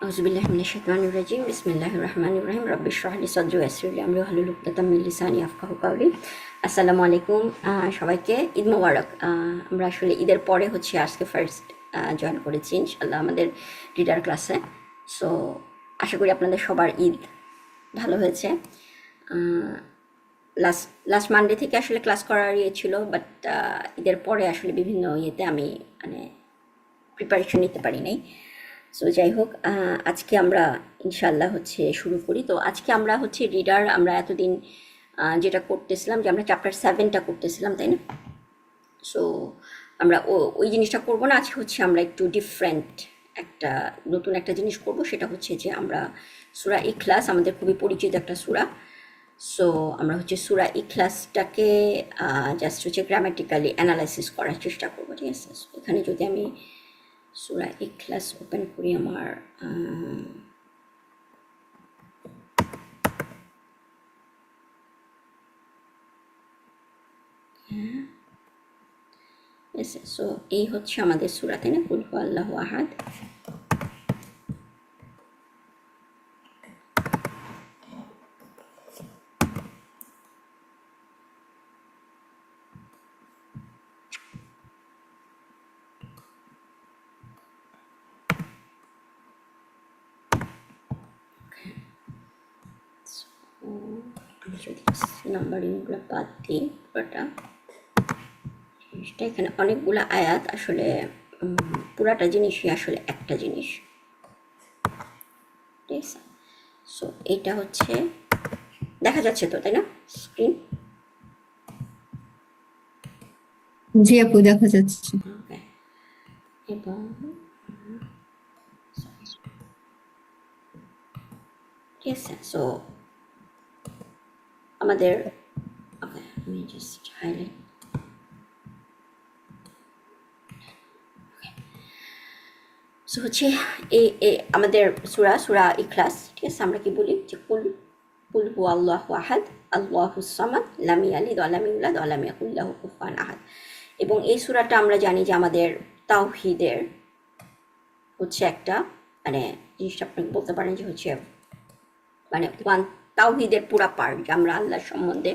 আউযুবিল্লাহি মিনাশ শাইতানির রাজিম বিসমিল্লাহির রহমানির রহিম রব্বি ইশরাহ লি সাদরি ওয়াইসির লি আমরি ওয়াহলুল উকদাতাম মিন লিসানি ইয়াফকাহু কাওলি। আসসালামু আলাইকুম সবাইকে, ঈদ মোবারক। আমরা আসলে ঈদের পরে হচ্ছে আজকে ফার্স্ট জয়েন করেছি ইনশাআল্লাহ আমাদের রিডার ক্লাসে। সো আশা করি আপনাদের সবার ঈদ ভালো হয়েছে। লাস্ট লাস্ট মানডে থেকে আসলে ক্লাস করার ইয়ে ছিল, বাট ঈদের পরে আসলে বিভিন্ন ইয়েতে আমি মানে প্রিপারেশন নিতে পারি নাই। সো যাই হোক, আজকে আমরা ইনশাল্লাহ হচ্ছে শুরু করি। তো আজকে আমরা হচ্ছে রিডার, আমরা এতদিন যেটা করতেছিলাম যে আমরা চ্যাপ্টার 7টা করতেছিলাম, তাই না? সো আমরা ওই জিনিসটা করবো না, আজকে হচ্ছে আমরা একটু ডিফারেন্ট একটা নতুন একটা জিনিস করব। সেটা হচ্ছে যে আমরা সূরা ইখলাস, আমাদের খুবই পরিচিত একটা সূরা। সো আমরা হচ্ছে সূরা ইখলাসটাকে জাস্ট হচ্ছে গ্রামাটিক্যালি অ্যানালাইসিস করার চেষ্টা করবো, ঠিক আছে? So, এখানে যদি আমি সূরা ইখলাস ওপেন করি আমার সো এই হচ্ছে আমাদের সূরা, তাই না? কুল হু আল্লাহু আহাদ। যদি নাম্বারিংগুলো বাদ দিই পুরোটা, জিনিসটা এখানে অনেকগুলো আয়াত, আসলে পুরাটা জিনিসই আসলে একটা জিনিস, ঠিক আছে? সো এটা হচ্ছে দেখা যাচ্ছে তো, তাই না স্ক্রিন? জি আপু, দেখা যাচ্ছে। ওকে, এবং ঠিক আছে। সো আমাদের ওকে, আমি জাস্ট হাইলাইট। সো হচ্ছে আমাদের সূরা ইখলাস, ঠিক আছে? আমরা কি বলি যে কুল কুল হু আল্লাহু আহাদ আল্লাহুস সামাদ লাম ইয়ালিদ ওয়া লাম ইউলাদ ওয়া লাম ইয়াকুল লাহু কুফুয়ান আহাদ। এবং এই সূরাটা আমরা জানি যে আমাদের তাওহীদের হচ্ছে একটা মানে জিনিসটা আপনাকে বলতে পারেন যে হচ্ছে মানে ওয়ান তাওহীদের পুরা পার্ট, যে আমরা আল্লাহর সম্বন্ধে,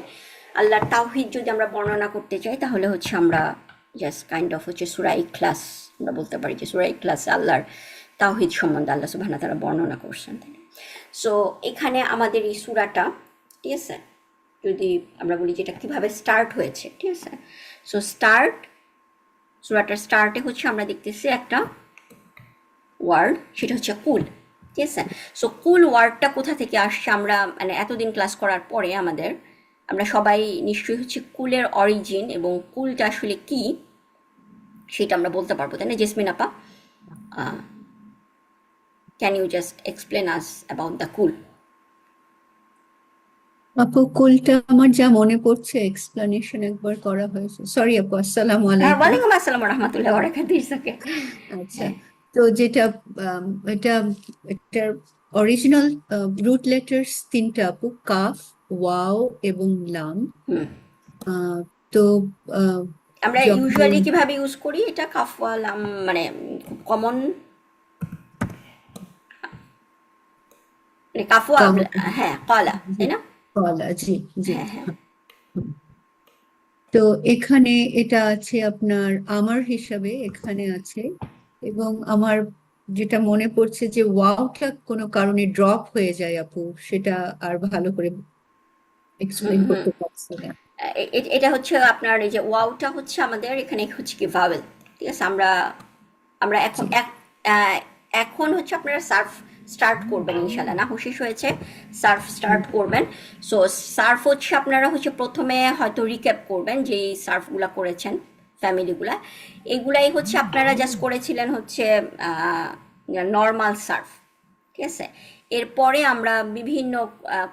আল্লাহর তাওহীদ যদি আমরা বর্ণনা করতে চাই তাহলে হচ্ছে আমরা জাস্ট কাইন্ড অফ হচ্ছে সূরা ইখলাস আমরা বলতে পারি যে সূরা ইখলাসে আল্লাহর তাওহীদ সম্বন্ধে আল্লাহ সুবহানাহু ওয়া তাআলা বর্ণনা করছেন, তাই না? সো এখানে আমাদের এই সূরাটা, ঠিক আছে, যদি আমরা বলি যে এটা কীভাবে স্টার্ট হয়েছে, ঠিক আছে? সো সূরাটার স্টার্টে হচ্ছে আমরা দেখতেছি একটা ওয়ার্ড, সেটা হচ্ছে কুল, ঠিক আছে? সো কুল ওয়ার্ডটা কোথা থেকে আসছে, আমরা মানে এতদিন ক্লাস করার পরে আমরা সবাই নিশ্চয়ই হচ্ছে কুলের অরিজিন এবং কুলটা আসলে কি সেটা আমরা বলতে পারবো, তাই না জেসমিন আপা? Can you just explain us about the kul? আপু, কুলটা আমার যা মনে পড়ছে এক্সপ্লেনেশন একবার করা হয়েছে। সরি আপু, আসসালামু হ্যাঁ, আলাইকুম। ওয়ালাইকুম আসসালাম রহমতুল্লাহ বরাকাতুহু। ওকে, আচ্ছা, হ্যাঁ। তো যেটা এটা এটার অরিজিনাল রুট লেটার্স তিনটা আপু, কাফ, ওয়াও এবং লাম। হুম, আহ, তো আহ, আমরা যখন ইউজুয়ালি কিভাবে ইউজ করি এটা, কাফওয়া লাম, মানে খুব কমন, মানে কাফওয়া, কাম, হ্যাঁ কলা, জি, তাই না? কলা, জি জি। হ্যাঁ, হ্যাঁ। তো এখানে এটা আছে আপনার আমার হিসাবে এখানে আছে, এবং আমার যেটা মনে পড়ছে যে ওয়াওটা কোনো কারণে ড্রপ হয়ে যায় আপু, সেটা আর ভালো করে হুম, এক্সপ্লেন হুম। করতে পারছি না। এটা হচ্ছে আপনার এই যে ওয়াওটা হচ্ছে আমাদের এখানে হচ্ছে কি ভাওয়েল, ঠিক আছে? আমরা আমরা জি, এখন হচ্ছে আপনারা সার্ফ স্টার্ট করবেন ইনশাল্লাহ, না শেষ হয়েছে, সার্ফ স্টার্ট করবেন। সো সার্ফ হচ্ছে আপনারা হচ্ছে প্রথমে হয়তো রিক্যাপ করবেন যে সার্ফগুলা করেছেন ফ্যামিলিগুলা, এগুলাই হচ্ছে আপনারা জাস্ট করেছিলেন হচ্ছে নর্মাল সার্ফ, ঠিক আছে? এরপরে আমরা বিভিন্ন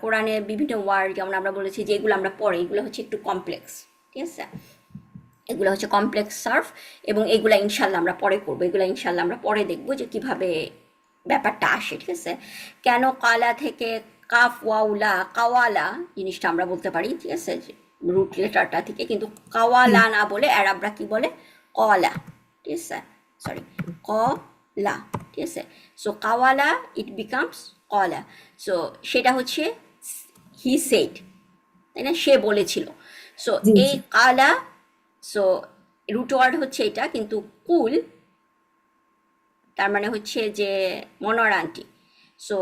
কোরআনের বিভিন্ন ওয়ার্ড, যেমন আমরা বলেছি যে এগুলো আমরা পড়ে, এগুলো হচ্ছে একটু কমপ্লেক্স, ঠিক আছে? এগুলো হচ্ছে কমপ্লেক্স সার্ফ, এবং এগুলা ইনশাল্লাহ আমরা পরে করবো, এগুলো ইনশাল্লাহ আমরা পরে দেখবো যে কিভাবে ব্যাপারটা আসে, ঠিক আছে? কেন কালা থেকে কাফ ওয়াউলা কাওয়ালা জিনিসটা আমরা বলতে পারি, ঠিক আছে, রুট লেটারটা থেকে, কিন্তু কাওয়ালা না বলে আরবরা কি বলে, কলা, ঠিক আছে? সরি, কলা, ঠিক ঠিক আছে। সো কাওয়ালা ইট বিকামস কলা। সো সেটা হচ্ছে হি সেড, তাই না, সে বলেছিল। সো জি এই জি কালা, সো রুট ওয়ার্ড হচ্ছে এটা, কিন্তু কুল তার মানে হচ্ছে যে মনোয়ার আন্টি। সো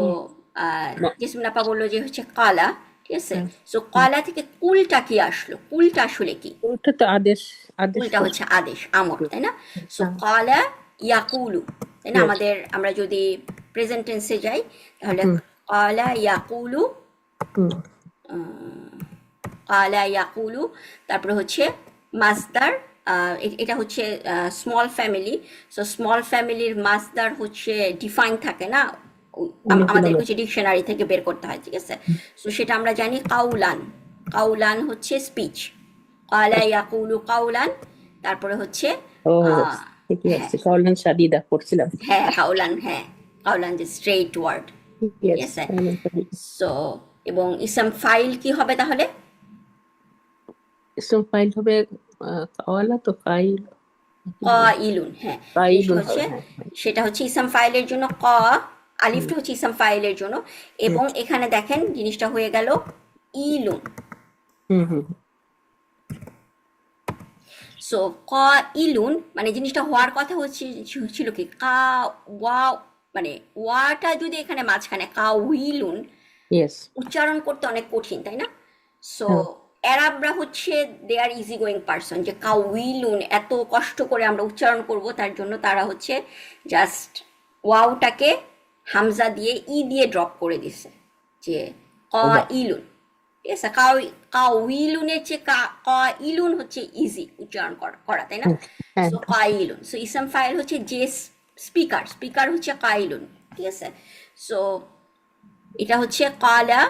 ম- জেসমিন আপা বললো যে হচ্ছে কালা, ঠিক আছে। হ্যাঁ, সো হুম। কালা থেকে কুলটা কি আসলো, কুলটা আসলে কি? ওটা তো আদেশ, আদেশ কুলটা করছে। হচ্ছে আদেশ, আমর, তাই না। সো হ্যাঁ, কালা ইয়াকুলু, তাই না, yes, আমাদের আমরা যদি প্রেজেন্ট টেন্সে যাই তাহলে হুম, কালা ইয়াকুলু, হুম, কালা ইয়াকুলু, তারপরে হচ্ছে মাসদার, এটা হচ্ছে স্মল ফ্যামিলি। সো স্মল ফ্যামিলির মাসদার হচ্ছে ডিফাইন থাকে না, আমাদের অনেকগুলো হচ্ছে ডিকশনারি থেকে বের করতে হয়, ঠিক আছে। সো সেটা আমরা জানি কাউলান, কাউলান হচ্ছে স্পিচ, কালা ইয়াকুলু কাউলান, তারপরে হচ্ছে ও আহ, ঠিকই হ্যাঁ আছে, কাউলান শাদিদা পড়ছিলাম। হ্যাঁ কাউলান, হ্যাঁ কাউলান যে স্ট্রেইট ওয়ার্ড, ঠিক ইয়েস, আছে। কাউলান শাদিদা। সো এবং ইসম ফাইল কি হবে তাহলে? ইসম ফাইল হবে কাওয়ালা, তো ফাইল কি হবে? ইলুন, হ্যাঁ জিনিসটা ফাইলুন হচ্ছে, হবে, হ্যাঁ হ্যাঁ। সেটা হচ্ছে ইসম ফাইলের জন্য হুম, আলিফটা হচ্ছে ইসম ফাইলের জন্য। হুম, এবং এখানে দেখেন জিনিসটা হয়ে গেল ইলুন। হুম, হুম, সো ইলুন মানে জিনিসটা হওয়ার কথা হচ্ছে ছিল কি ওয়া, মানে ওয়াটা যদি এখানে মাঝখানে উইলুন, ইয়েস, উচ্চারণ করতে অনেক কঠিন, তাই না। সো হ্যাঁ, অ্যারাবরা হচ্ছে দে আর ইজি গোয়িং পারসন, যে উইলুন এত কষ্ট করে আমরা উচ্চারণ করব, তার জন্য তারা হচ্ছে জাস্ট ওয়াওটাকে হামজা দিয়ে দিয়ে ড্রপ করে দিছে, যে ওবা, ইলুন, ঠিক আছে। উইলুনের চেয়ে ইলুন হচ্ছে ইজি উচ্চারণ করা, তাই না। হুম, হ্যাঁ, সো ইলুন, সো ইসম ফাইল হচ্ছে যে স্পিকার, স্পিকার হচ্ছে ইলুন, ঠিক আছে। সো এটা হচ্ছে কালা,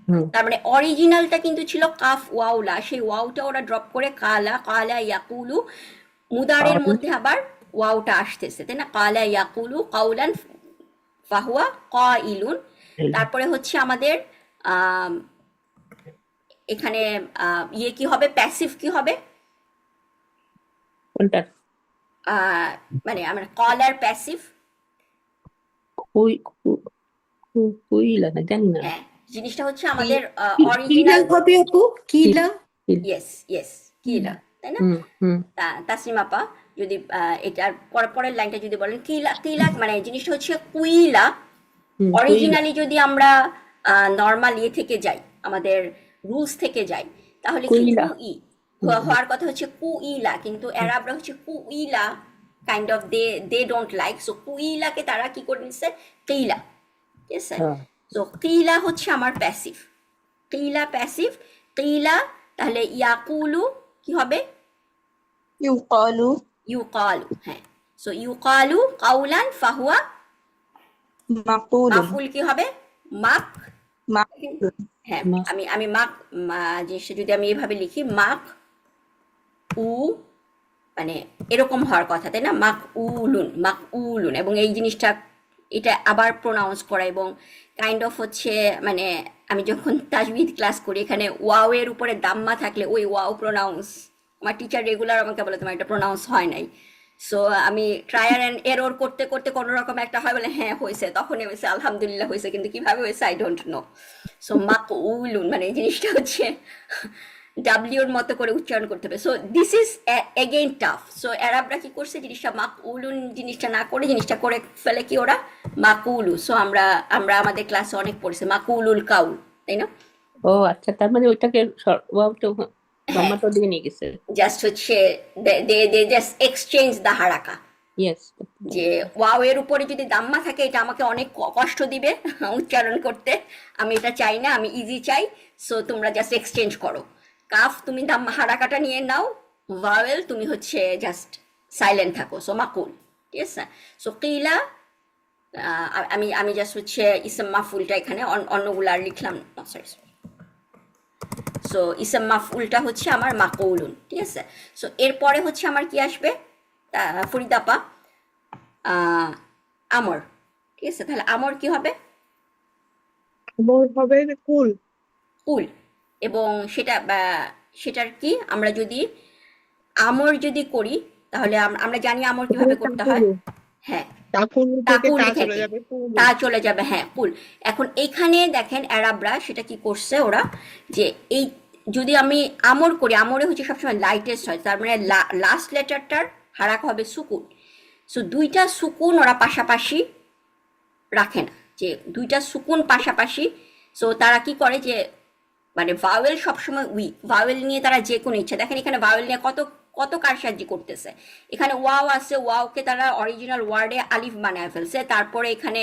হুম, তার মানে অরিজিনালটা কিন্তু ছিল কাফ ওয়াউলা, সেই ওয়াউটা ওরা ড্রপ করে কালা, কালা ইয়াকুলু, মুদারের কাওয়ালা, মধ্যে আবার ওয়াউটা আসতেছে, তাই না। কালা ইয়াকুলু কাউলান ফাহুয়া কাইলুন। তারপরে হচ্ছে আমাদের আম, এখানে ইয়ে কি হবে, প্যাসিভ কি হবে? কোনটা? আহ, মানে আমরা কলার প্যাসিভ, কুই, কুইলা না, জানি না। হ্যাঁ জিনিসটা হচ্ছে কি- আমাদের কিলা অরিজিনাল, হবে আপু, কিল, কিলা। কিল, ইয়েস ইয়েস কিলা, তাই না। হুম, হুম, তাসনিম আপা যদি এটার পরের লাইনটা যদি বলেন, কিলা, কিলা মানে জিনিসটা হচ্ছে কুইলা। হুম, কুইলা, অরিজিনালি যদি আমরা নর্মাল ইয়ে থেকে যাই, আমাদের রুলস থেকে যাই, তাহলে কি কুইলা, হুম, হুম, হওয়ার কথা হচ্ছে কুইলা, কিন্তু হুম, অ্যারাবরা হচ্ছে কুইলা kind of they don't like, so কুইলাকে তারা কি করে নিচ্ছে, কিলা, ঠিক আছে। হ্যাঁ, সো কিলা হচ্ছে আমার প্যাসিভ, কিলা প্যাসিভ, কিলা, তাহলে ইয়াকুলু কি হবে, يقال ইউকালু, হ্যাঁ। সো ইউকালু কাউলান ফাহুয়া, مقول মাফুল কি হবে, মাক, معقول হ্যাঁ মা, আমি আমি মাক, জিনিসটা যদি আমি এভাবে লিখি মাক উ, মানে এরকম হওয়ার কথা, তাই না, মাক উলুন, এবং এই জিনিসটা এটা আবার প্রোনাউন্স করা, এবং কাইন্ড অফ হচ্ছে মানে আমি যখন তাজবিদ ক্লাস করি, এখানে ওয়াও এর উপরে দাম্মা থাকলে ওই ওয়াও প্রোনাউন্স, আমার টিচার রেগুলার আমাকে বলে তোমার এটা প্রোনাউন্স হয় নাই। সো আমি ট্রায়াল অ্যান্ড এরর করতে করতে কোনো রকম একটা হয় বলে হ্যাঁ হয়েছে, তখনই হয়েছে আলহামদুলিল্লাহ হয়েছে, কিন্তু কিভাবে হয়েছে আই ডোন্ট নো। সো মাক উলুন মানে এই জিনিসটা হচ্ছে ডাব্লিউর মতো করে উচ্চারণ করতে হবে। So this is again tough. So অ্যারাবরা কি করছে, জিনিসটা মাক উলুন জিনিসটা না করে জিনিসটা করে ফেলে কি ওরা মাকুলু। সো আমরা আমরা আমাদের ক্লাসে অনেক পড়েছি মাকুলুল কাউল, তাই না। ও আচ্ছা, তার মানে ওইটাকে ওয়াও তো হ্যাঁ জমাটো দিয়ে নিয়ে গেছে। জাস্ট হচ্ছে দে জাস্ট এক্সচেঞ্জ দা হারাকা, ইয়েস, যে ওয়াও এর উপরে যদি দাম্মা থাকে এটা আমাকে অনেক কষ্ট দিবে উচ্চারণ করতে, আমি এটা চাই না, আমি ইজি চাই। সো তোমরা জাস্ট এক্সচেঞ্জ করো, কাফ তুমি দাম্মা হারাকাটা নিয়ে নাও, ভাওয়েল তুমি হচ্ছে জাস্ট সাইলেন্ট থাকো, সো মাকুল, ঠিক আছে। সো কিলা, আমি আমি জাস্ট হচ্ছে ইসম মাফুলটা এখানে অন্যগুলা আর লিখলাম, সরি। সো ইসম মাফুলটা হচ্ছে আমার মাকুলুন, ঠিক আছে। সো এরপরে হচ্ছে আমার কি আসবে, ফরিদাপা, আমর, ঠিক আছে। তাহলে আমর কি হবে, আমর হবে কুল কুল, এবং সেটার কি আমরা যদি আমর যদি করি তাহলে আমরা জানি আমর কিভাবে করতে হয়, হ্যাঁ তাকুল থেকে তাকুল তা চলে থেকে যাবে কুল। তা চলে যাবে, হ্যাঁ কুল। এখন এইখানে দেখেন অ্যারাবরা সেটা কি করছে ওরা, যে এই যদি আমি আমর করি, আমরে হচ্ছে সবসময় লাইটেস্ট হয়, তার মানে লাস্ট লেটারটার হারাক হবে সুকুন। সো দুইটা সুকুন ওরা পাশাপাশি রাখে না, যে দুইটা সুকুন পাশাপাশি। সো তারা কি করে যে মানে ভাওয়েল সবসময় ভাওয়েল নিয়ে তারা যে কোনো ইচ্ছা, দেখেন এখানে ভাওয়েল নিয়ে কত কত কারসাজি করতেছে। এখানে ওয়াও আছে, ওয়াওকে তারা অরিজিনাল ওয়ার্ডে আলিফ বানায় ফেলছে, তারপরে এখানে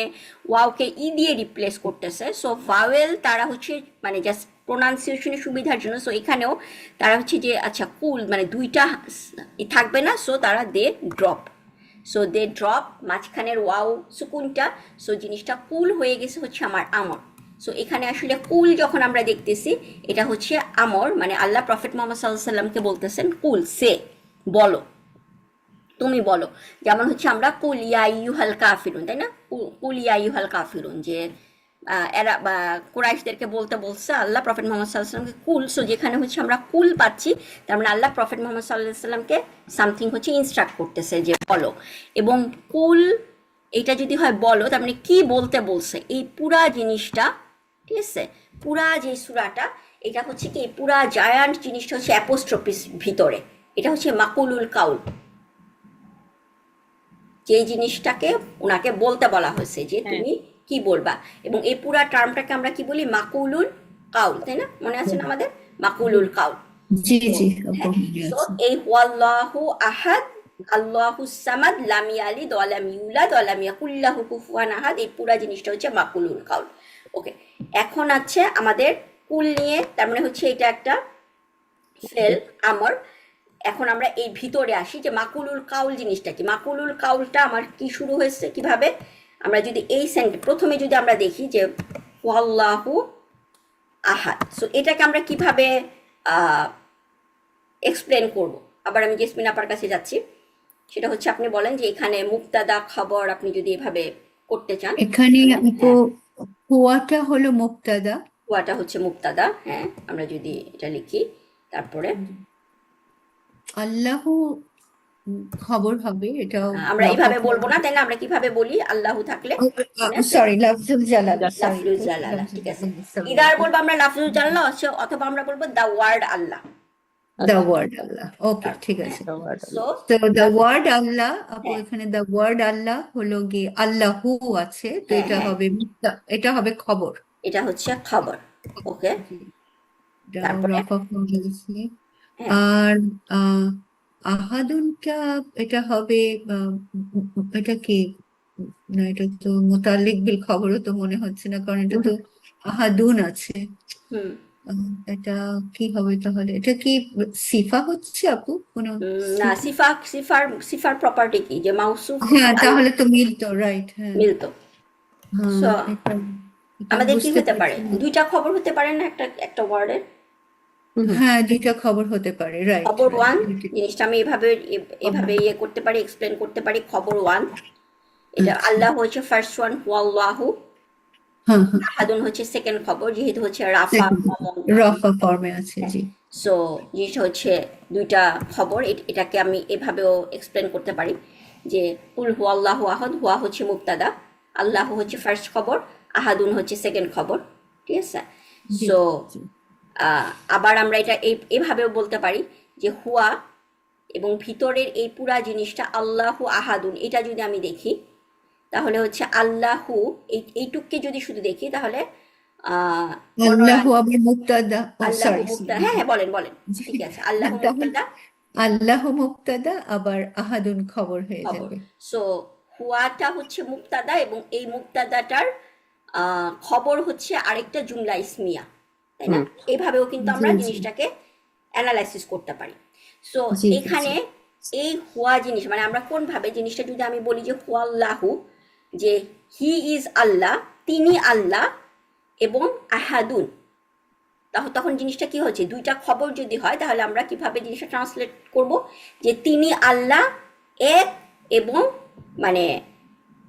ওয়াওকে ই দিয়ে রিপ্লেস করতেছে। সো ভাওয়েল তারা হচ্ছে মানে জাস্ট প্রোনাউন্সিয়েশনের সুবিধার জন্য, সো এখানেও তারা হচ্ছে যে আচ্ছা কুল মানে দুইটা থাকবে না, সো তারা দে ড্রপ, সো দে ড্রপ মাঝখানের ওয়াও সুকুনটা, সো জিনিসটা কুল হয়ে গেছে হচ্ছে আমার আমর। সো এখানে আসলে কুল যখন আমরা দেখতেছি এটা হচ্ছে আমর, মানে আল্লাহ প্রফেট মোহাম্মদ সাল্লাল্লাহু আলাইহি সাল্লামকে বলতেছেন কুল, সে বলো, তুমি বলো। যেমন হচ্ছে আমরা কুল ইয়া আইয়ুহাল কাফিরুন, তাই না, কুল ইয়া আইয়ুহাল কাফিরুন, যে এরা কুরাইশদেরকে বলতে বলছে আল্লাহ প্রফেট মোহাম্মদ সাল্লাল্লাহু আলাইহি সাল্লামকে কুল। সো যেখানে হচ্ছে আমরা কুল পাচ্ছি, তার মানে আল্লাহ প্রফেট মোহাম্মদ সাল্লাল্লাহু আলাইহি সাল্লামকে সামথিং হচ্ছে ইনস্ট্রাক্ট করতেছে যে বলো। এবং কুল এটা যদি হয় বলো, তার মানে কি বলতে বলছে, এই পুরা জিনিসটা, ঠিক আছে, পুরা যে সূরাটা এটা হচ্ছে কি, পুরা জায়ান্ট জিনিসটা হচ্ছে অ্যাপোস্ট্রফিস ভিতরে, এটা হচ্ছে মাকুলুল কাউল, যে জিনিসটাকে ওনাকে বলতে বলা হয়েছে যে হ্যাঁ। তুমি কি বলবা। এবং এই পুরা টার্মটাকে আমরা কি বলি, মাকুলুল কাউল, তাই না, মনে আছে না আমাদের, মাকুলুল কাউল। জি তো জি আপু হ্যাঁ, মনে তো আছে। এই হুয়াল্লাহু আহাদ আল্লাহুস সামাদ লাম ইয়ালিদ ওয়া লাম ইউলাদ ওয়া লাম ইয়াকুল লাহু কুফুয়ান আহাদ, এই পুরা জিনিসটা হচ্ছে মাকুলুল কাউল। ওকে, এখন আছে আমাদের কুল নিয়ে, তার মানে হচ্ছে এটা একটা ফেল আমর। এখন আমরা এই ভিতরে আসি যে মাকুলুল কাউল জিনিসটা কি। মাকুলুল কাউলটা আমার কি শুরু হয়েছে কিভাবে, আমরা যদি এই প্রথমে যদি আমরা দেখি যে ওয়াল্লাহু আহাদ, সো এটাকে আমরা কিভাবে এক্সপ্লেন করব। আবার আমি জেসমিন আপার কাছে যাচ্ছি, সেটা হচ্ছে আপনি বলেন যে এখানে মুক্তাদা খবর আপনি যদি এভাবে করতে চান, এখানে তাহলে আপু হ্যাঁ, হুয়াটা হলো মুক্তাদা, ওয়াটা হচ্ছে মুক্তাদা, হ্যাঁ আমরা যদি এটা লিখি, তারপরে আল্লাহু খবর হবে, এটাও আমরা রফা এইভাবে বলবো না, তাই না, আমরা কিভাবে বলি আল্লাহু থাকলে, মনে আছে, সরি লাফজুল জালালা, সরি লাফজুল জালালা, ঠিক আছে। লাফজুল ইদার বলবো আমরা লাফজুল জালালা, অথবা আমরা বলবো the word Allah. The word Allah, okay ঠিক আছে। সো তো দ্য ওয়ার্ড আল্লাহ আপু, হ্যাঁ এখানে দ্য ওয়ার্ড আল্লাহ হলো গিয়ে আল্লাহু আছে, তো হ্যাঁ এটা হ্যাঁ, হবে এটা হবে খবর। এটা হচ্ছে খবর। ওকে, জি, এটাও তারপরে রফা করেছি। হ্যাঁ আর আহ আহাদুনটা এটা হবে এটা কি, না এটা তো মুতাল্লিক বিল খবরও তো মনে হচ্ছে না, কারণ এটা তো আহাদুন আছে। হুম এটা কি হবে তাহলে, এটা কি সিফা হচ্ছে আপু কোনো না, সিফা? সিফার প্রপার্টি কি, যে মাউসুফ হ্যাঁ আল তাহলে তো মিলতো, রাইট, হ্যাঁ মিলতো। হ্যাঁ সো এটা এটা আমাদের কি বুঝতে হতে পারে, পারছি না। দুইটা খবর হতে পারে না একটা একটা ওয়ার্ডের, হ্যাঁ দুইটা খবর হতে পারে, রাইট খবর ওয়ান রাইট। জিনিসটা আমি এভাবে ইয়ে করতে পারি, এক্সপ্লেন করতে পারি, খবর ওয়ান, এটা আচ্ছা, আল্লাহ হচ্ছে ফার্স্ট ওয়ান, ওয়াল্লাহু হ্যাঁ হ্যাঁ আহাদুন হচ্ছে সেকেন্ড খবর, যেহেতু হচ্ছে রাফা second, কমন, রফা ফর্মে আছে, জি সো জিনিসটা হচ্ছে দুইটা খবর। এটাকে আমি এভাবেও এক্সপ্লেন করতে পারি যে কুল হু আল্লাহ আহাদ, হুয়া হচ্ছে মুবতাদা, আল্লাহ হচ্ছে ফার্স্ট খবর, আহাদুন হচ্ছে সেকেন্ড খবর, ঠিক আছে। জি সো জি আবার আমরা এটা এভাবেও বলতে পারি যে হুয়া এবং ভিতরের এই পুরা জিনিসটা আল্লাহু আহাদুন, এটা যদি আমি দেখি তাহলে হচ্ছে আল্লাহু, এইটুককে যদি শুধু দেখি তাহলে মনে আল্লাহু হয় আবার মুক্তাদা, ও আল্লাহু সরি মুক্তাদা, হ্যাঁ হ্যাঁ বলেন বলেন, ঠিক আছে, আল্লাহু তাহলে মুক্তাদা আল্লাহু মুক্তাদা আবার আহাদুন খবর হয়ে খবর। যাবে। সো হুয়াটা হচ্ছে মুক্তাদা এবং এই মুক্তাদাটার খবর হচ্ছে আরেকটা জুমলা ইসমিয়া, তাই না, এইভাবেও কিন্তু জি আমরা জি জিনিসটাকে অ্যানালাইসিস করতে পারি। সো জি এখানে জি এই হুয়া জিনিস মানে আমরা কোনভাবে জিনিসটা যদি আমি বলি যে হুয়াল্লাহু, যে হি ইজ আল্লাহ, তিনি আল্লাহ এবং আহাদুন, তখন জিনিসটা কি হচ্ছে, দুইটা খবর যদি হয় তাহলে আমরা কিভাবে জিনিসটা ট্রান্সলেট করব, যে তিনি আল্লাহ এক এবং মানে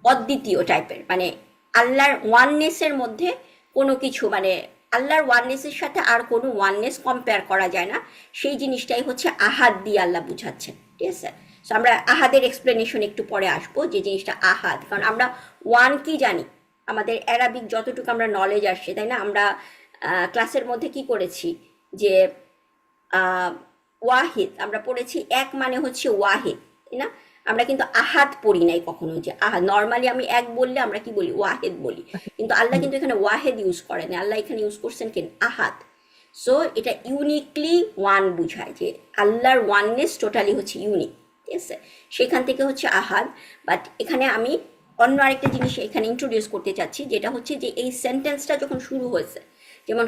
অদ্বিতীয় টাইপের, মানে আল্লাহর ওয়াননেসের মধ্যে কোনো কিছু মানে আল্লাহর ওয়াননেসের সাথে আর কোনো ওয়াননেস কম্পেয়ার করা যায় না, সেই জিনিসটাই হচ্ছে আহাদ দিয়ে আল্লাহ বুঝাচ্ছেন, ঠিক আছে। সো আমরা আহাদের এক্সপ্লেনেশন একটু পরে আসবো, যে জিনিসটা আহাদ। কারণ আমরা ওয়ান কি জানি, আমাদের অ্যারাবিক যতটুকু আমরা নলেজ আসছে, তাই না? আমরা ক্লাসের মধ্যে কি করেছি, যে ওয়াহিদ আমরা পড়েছি, এক মানে হচ্ছে ওয়াহিদ, তাই না? আমরা কিন্তু আহাদ পড়ি নাই কখনো, যে আহাদ। নর্মালি আমি এক বললে আমরা কি বলি, ওয়াহেদ বলি, কিন্তু আল্লাহ কিন্তু এখানে ওয়াহেদ ইউজ করেন, আল্লাহ এখানে ইউজ করছেন কেন, আহাদ। সো এটা ইউনিকলি ওয়ান বুঝায়, যে আল্লাহর ওয়াননেস টোটালি হচ্ছে ইউনিক, ঠিক আছে? সেখান থেকে হচ্ছে আহাদ। বাট এখানে আমি অন্য আরেকটা জিনিস এখানে ইন্ট্রোডিউস করতে চাচ্ছি, যেটা হচ্ছে যে এই সেন্টেন্সটা যখন শুরু হয়েছে, যেমন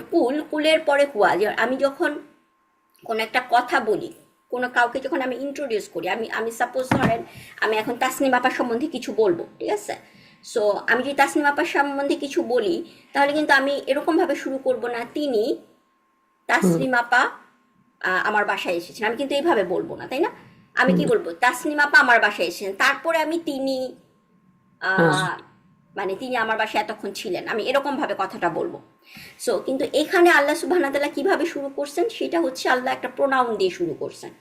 কুলের পরে হুয়া, যে আমি যখন কোনো একটা কথা বলি, কোনো কাউকে যখন আমি ইন্ট্রোডিউস করি, আমি সাপোজ ধরেন আমি এখন তাসনিম আপার সম্বন্ধে কিছু বলবো, ঠিক আছে? সো আমি যদি তাসনিম আপার সম্বন্ধে কিছু বলি, তাহলে কিন্তু আমি এরকমভাবে শুরু করব না, তিনি তাসনিম আপা আমার বাসায় এসেছেন, আমি কিন্তু এইভাবে বলবো না, তাই না? আমি কি বলবো, তাসনিম আপা আমার বাসায় এসেছেন, তারপরে আমি তিনি মানে তিনি আমার বাসায় এতক্ষণ ছিলেন, আমি এরকম ভাবে কথাটা বলবো। সো কিন্তু এখানে আল্লাহ সুবহানাহু ওয়া তাআলা কিভাবে শুরু করছেন, সেটা হচ্ছে আল্লাহ একটা প্রোনাউন দিয়ে শুরু করছেন,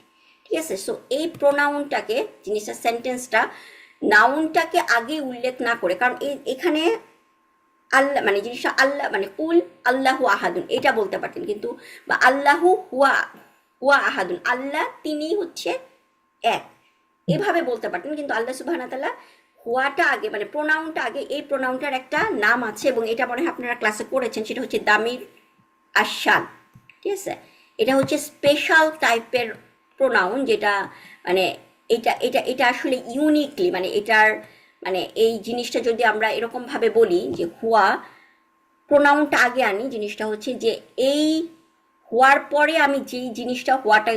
ঠিক আছে? সো এই প্রোনাউনটাকে, জিনিসটা সেন্টেন্সটা নাউনটাকে আগে উল্লেখ না করে, কারণ এখানে আল্লাহ মানে জিনিসটা আল্লাহ মানে কুল আল্লাহু আহাদুন এটা বলতে পারতেন, কিন্তু বা আল্লাহু হুয়া হুয়া আহাদুন, আল্লাহ তিনি হচ্ছে এক, এভাবে বলতে পারতেন, কিন্তু আল্লাহ সুবহানাহু ওয়া তাআলা হুয়াটা আগে, মানে প্রোনাউনটা আগে। এই প্রোনাউনটার একটা নাম আছে, এবং এটা মনে হয় আপনারা ক্লাসে করেছেন, সেটা হচ্ছে দামির আশান, ঠিক আছে? এটা হচ্ছে স্পেশাল টাইপের প্রোনাউন, যেটা মানে এটা এটা এটা আসলে ইউনিকলি, মানে এটার মানে এই জিনিসটা যদি আমরা এরকমভাবে বলি যে হুয়া প্রোনাউনটা আগে আনি, জিনিসটা হচ্ছে যে এই হওয়ার পরে আমি যেই জিনিসটা হওয়াটা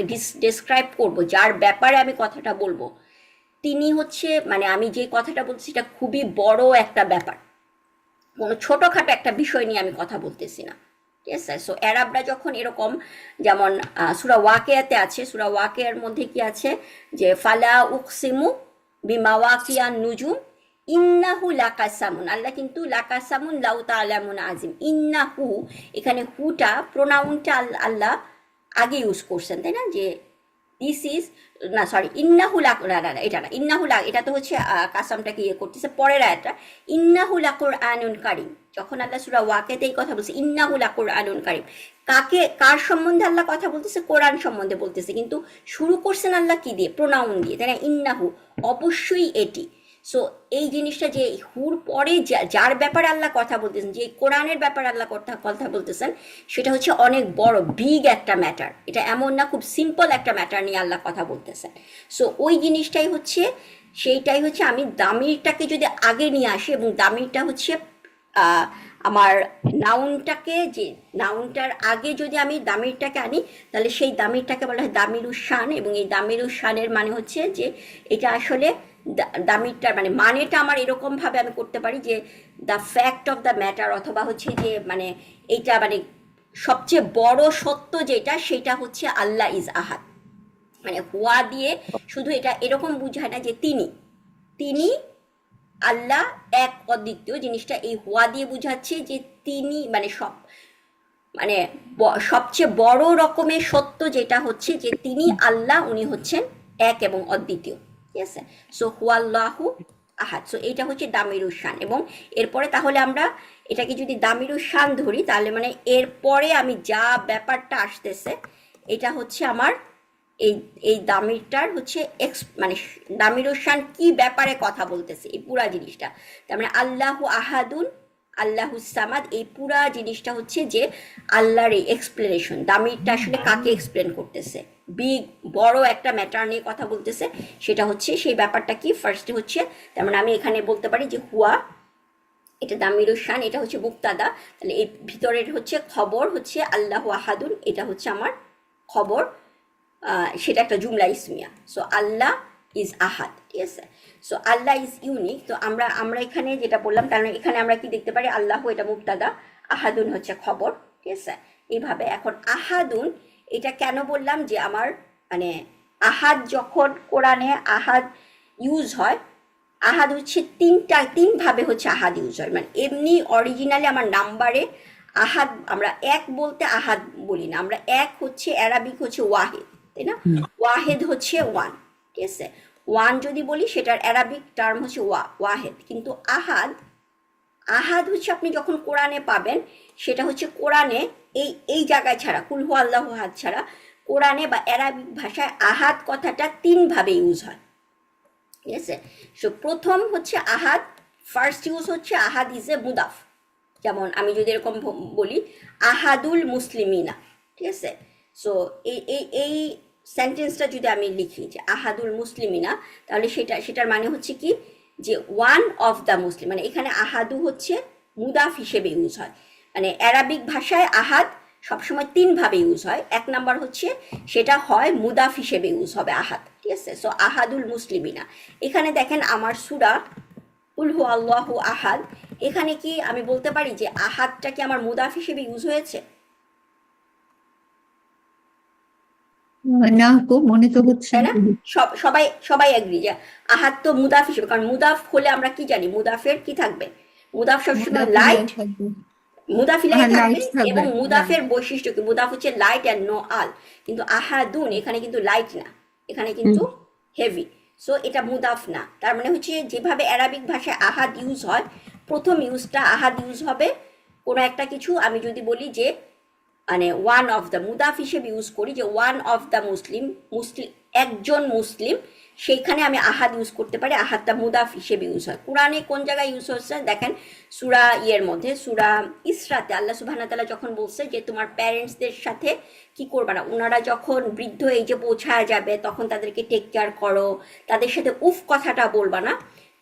ডিসক্রাইব করব, যার ব্যাপারে আমি কথাটা বলবো, তিনি হচ্ছে মানে আমি যে কথাটা বলছি সেটা খুবই বড় একটা ব্যাপার, কোনো ছোটোখাটো একটা বিষয় নিয়ে আমি কথা বলতেছি না, ঠিক আছে? সো অ্যারাবরা যখন এরকম, যেমন সূরা ওয়াকিয়াতে আছে, সূরা ওয়াকিয়ার মধ্যে কি আছে, যে ফালা উকসিমু বিমাওয়াকিয়ান নুজুম ইন্নাহু লাকাসামুন, আল্লাহ কিন্তু লাকাসামুন লাউ তাআলামুন আজিম, ইন্নাহু, এখানে হুটা প্রোনাউনটা আল্লাহ আগে ইউজ করছেন, তাই না? যে দিস ইজ না, সরি, ইন্নাহু লাক, না না না, এটা না, ইন্নাহু লাক, এটা তো হচ্ছে কাসামটাকে ইয়ে করতেছে পরের আয়াতটা, ইন্নাহু লাকুরআনুন কারীম। যখন আল্লাহ সূরা ওয়াকিয়াতে এই কথা বলছে ইন্নাহু লাকুরআনুন কারীম, কার সম্বন্ধে আল্লাহ কথা বলতেছে, কোরআন সম্বন্ধে বলতেছে, কিন্তু শুরু করছেন আল্লাহ কি দিয়ে, প্রোনাউন দিয়ে, তাই না? ইন্নাহু, অবশ্যই এটি। সো এই জিনিসটা যে হুর পরে যার ব্যাপারে আল্লাহ কথা বলতেছেন, যে কোরআনের ব্যাপারে আল্লাহ কথা বলতেছেন, সেটা হচ্ছে অনেক বড় বিগ একটা ম্যাটার, এটা এমন না খুব সিম্পল একটা ম্যাটার নিয়ে আল্লাহ কথা বলতেছেন। সো ওই জিনিসটাই হচ্ছে, সেইটাই হচ্ছে আমি দামিরটাকে যদি আগে নিয়ে আসি, এবং দামিরটা হচ্ছে আমার নাউনটাকে, যে নাউনটার আগে যদি আমি দামিরটাকে আনি, তাহলে সেই দামিরটাকে বলা হয় দামিরুশ শান, এবং এই দামিরুশ শানের মানে হচ্ছে যে এটা আসলে দামিরটার মানে মানেটা আমার এরকম ভাবে আমি করতে পারি, যে the fact of the matter, অথবা হচ্ছে যে মানে এইটা মানে সবচেয়ে বড় সত্য যেটা, সেটা হচ্ছে আল্লাহ ইজ আহাদ। মানে হুয়া দিয়ে শুধু এটা এরকম বুঝায় না যে তিনি আল্লাহ এক অদ্বিতীয়, জিনিসটা এই হুয়া দিয়ে বুঝাচ্ছে যে তিনি মানে মানে সবচেয়ে বড় রকমের সত্য যেটা হচ্ছে যে তিনি আল্লাহ, উনি হচ্ছেন এক এবং অদ্বিতীয়, ঠিক আছে? সো হুয়াল্লাহু আহাদ। সো এইটা হচ্ছে দামিরুশ শান, এবং এরপরে তাহলে আমরা এটাকে যদি দামিরুশ শান ধরি, তাহলে মানে এরপরে আমি যা ব্যাপারটা আসতেছে, এটা হচ্ছে আমার এই দামিরটার হচ্ছে মানে দামিরুশ শান কি ব্যাপারে কথা বলতেছে, এই পুরা জিনিসটা। তার মানে আল্লাহু আহাদুন আল্লাহু সামাদ, এই পুরা জিনিসটা হচ্ছে যে আল্লাহর এই এক্সপ্লেনেশন, দামিরটা আসলে কাকে এক্সপ্লেন করতেছে, বিগ বড় একটা ম্যাটার নিয়ে কথা বলতেছে, সেটা হচ্ছে সেই ব্যাপারটা কি ফার্স্টে হচ্ছে। তার মানে আমি এখানে বলতে পারি যে হুয়া, এটা দামিরুশ শান, এটা হচ্ছে মুক্তাদা, তাহলে এই ভিতরের হচ্ছে খবর হচ্ছে আল্লাহু আহাদুন, এটা হচ্ছে আমার খবর, সেটা একটা জুমলা ইসমিয়া। সো আল্লাহ ইজ আহাদ, ঠিক আছে? So Allah is unique. তো আমরা এখানে যেটা বললাম, তার মানে এখানে আমরা কি দেখতে পারি, আল্লাহ এটা মুক্তাদা, আহাদুন হচ্ছে খবর, ঠিক আছে? এইভাবে এখন আহাদুন, এটা কেন বললাম যে আমার মানে আহাদ, যখন কোরআনে আহাদ ইউজ হয়, আহাদ হচ্ছে তিনভাবে হচ্ছে আহাদ ইউজ হয়। মানে এমনি অরিজিনালি আমার নাম্বারে আহাদ, আমরা এক বলতে আহাদ বলি না, আমরা এক হচ্ছে অ্যারাবিক হচ্ছে ওয়াহেদ, তাই না? ওয়াহেদ হচ্ছে ওয়ান, ঠিক আছে? ওয়ান যদি বলি সেটার অ্যারাবিক টার্ম হচ্ছে ওয়াহেদ, কিন্তু আহাদ, আহাদ হচ্ছে আপনি যখন কোরআনে পাবেন সেটা হচ্ছে কোরআনে এই জায়গায় ছাড়া, কুল হু আল্লাহু আহাদ ছাড়া কোরআনে বা অ্যারাবিক ভাষায় আহাদ কথাটা 3 ভাবে ইউজ হয়, ঠিক আছে। সো প্রথম হচ্ছে আহাদ, ফার্স্ট ইউজ হচ্ছে আহাদ ইজ এ মুদাফ। যেমন আমি যদি এরকম বলি আহাদুল মুসলিমিনা, ঠিক আছে। সো এই সেন্টেন্সটা যদি আমি লিখি যে আহাদুল মুসলিমিনা, তাহলে সেটার মানে হচ্ছে কি যে ওয়ান অফ দ্য মুসলিম, মানে এখানে আহাদু হচ্ছে মুদাফ হিসেবে ইউজ হয়। মানে অ্যারাবিক ভাষায় আহাদ সবসময় 3 ভাবে ইউজ হয়। 1 নাম্বার হচ্ছে সেটা হয় মুদাফ হিসেবে ইউজ হবে আহাদ, ঠিক আছে। সো আহাদুল মুসলিমিনা, এখানে দেখেন আমার সূরা কুল হু আল্লাহু আহাদ, এখানে কি আমি বলতে পারি যে আহাদটা কি আমার মুদাফ হিসেবে ইউজ হয়েছে? না আপু, মনে তো হচ্ছে তাই না। না? সবাই এগ্রি যে আহাদ তো মুদাফ হিসেবে, কারণ মুদাফ হলে আমরা কি জানি মুদাফের কি থাকবে, মুদাফ সবসময় মুদাফ লাইট, থাকবে। মুদাফ ইলাইহি হ্যাঁ, থাকবে, লাইট থাকবে, এবং মুদাফের লাইট। বৈশিষ্ট্য কি, মুদাফ হচ্ছে লাইট অ্যান্ড নো আল, কিন্তু আহাদুন এখানে কিন্তু লাইট না, এখানে কিন্তু হেভি। সো এটা মুদাফ না। তার মানে হচ্ছে যেভাবে অ্যারাবিক ভাষায় আহাদ ইউজ হয়, প্রথম ইউজটা আহাদ ইউজ হবে কোনো একটা কিছু, আমি যদি বলি যে মানে ওয়ান অফ দ্য, মুদাফ হিসেবে ইউজ করি যে ওয়ান অফ দ্য মুসলিম, একজন মুসলিম, সেইখানে আমি আহাদ ইউজ করতে পারি, আহাদটা মুদাফ হিসেবে ইউজ হয়। কোরআনে কোন জায়গায় ইউজ হচ্ছে দেখেন, সূরা মধ্যে, সূরা ইসরাতে আল্লাহ সুবহানাহু ওয়া তাআলা যখন বলছে যে তোমার প্যারেন্টসদের সাথে কি করবে না, ওনারা যখন বৃদ্ধ এজে পৌঁছায় যাবে তখন তাদেরকে টেক কেয়ার করো, তাদের সাথে উফ কথাটা বলবা না,